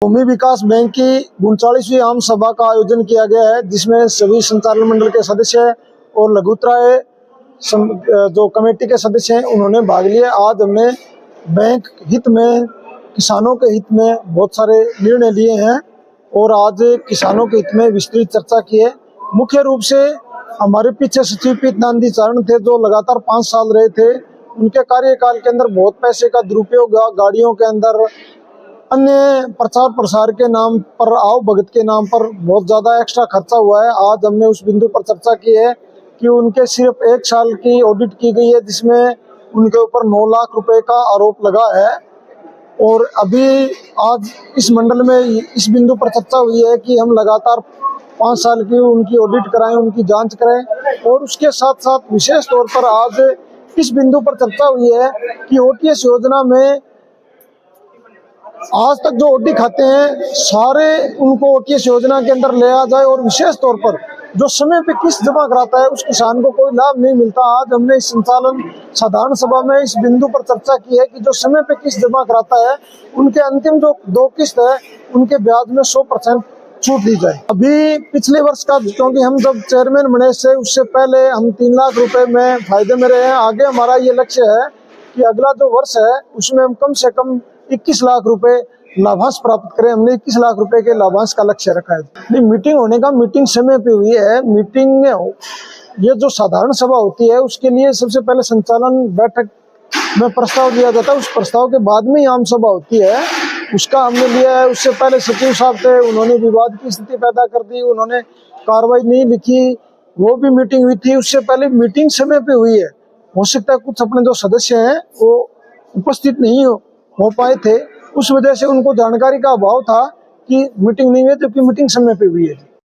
भूमि विकास bank की 39वीं आम सभा का आयोजन किया गया है, जिसमें सभी संचालन मंडल के सदस्य और लघुत्राय जो कमेटी के सदस्य हैं उन्होंने भाग लिया। आज हमने बैंक हित में, किसानों के हित में बहुत सारे निर्णय लिए हैं और आज किसानों के हित में विस्तृत चर्चा की है। मुख्य रूप से हमारे पीछे सचिव पीत नांदी चारण थे जो लगातार 5 साल रहे थे। उनके कार्यकाल के अंदर बहुत पैसे का दुरुपयोग हुआ, गाड़ियों के अंदर, अन्य प्रचार प्रसार के नाम पर, आओ भगत के नाम पर बहुत ज्यादा एक्स्ट्रा खर्चा हुआ है। आज हमने उस बिंदु पर चर्चा की है कि उनके सिर्फ 1 साल की ऑडिट की गई है, जिसमें उनके ऊपर 9 लाख रुपए का आरोप लगा है। और अभी आज इस मंडल में इस बिंदु पर चर्चा हुई है कि हम लगातार 5 साल की उनकी ऑडिट कराएं, उनकी जांच करें। और उसके साथ साथ विशेष तौर पर आज इस बिंदु पर चर्चा हुई है कि ओटीएस योजना में आज तक जो ओटी खाते हैं सारे उनको ओटीएस योजना के अंदर ले आ जाए और विशेष तौर पर जो समय पे किस्त जमा कराता है उस किसान को कोई लाभ नहीं मिलता। आज हमने इस संचालन साधारण सभा में इस बिंदु पर चर्चा की है कि जो समय पे किस्त जमा कराता है उनके अंतिम जो 2 किस्त है उनके ब्याज में 100% छूट दी जाए। अभी पिछले वर्ष का, क्योंकि हम जब चेयरमैन बने से उससे पहले हम 3 लाख रुपए में फायदे में रहे हैं। आगे हमारा ये लक्ष्य है कि अगला जो वर्ष है उसमें हम कम से कम 21 लाख रुपए लाभांश प्राप्त करें। हमने 21 लाख रुपए के लाभांश का लक्ष्य रखा है। नहीं, मीटिंग होने का, मीटिंग समय पे हुई है। मीटिंग में ये जो साधारण सभा होती है उसके लिए सबसे पहले संचालन बैठक में प्रस्ताव दिया जाता है, उस प्रस्ताव के बाद में आम सभा होती है, उसका हमने लिया है। उससे पहले सचिव साहब थे, उन्होंने विवाद की स्थिति पैदा कर दी, उन्होंने कार्रवाई नहीं लिखी, वो भी मीटिंग हुई थी। उससे पहले मीटिंग समय पे हुई है। हो सकता है कुछ अपने जो सदस्य हैं वो उपस्थित नहीं हो पाए थे, उस वजह से उनको जानकारी का अभाव था कि मीटिंग नहीं हुई, जबकि मीटिंग समय पे हुई है।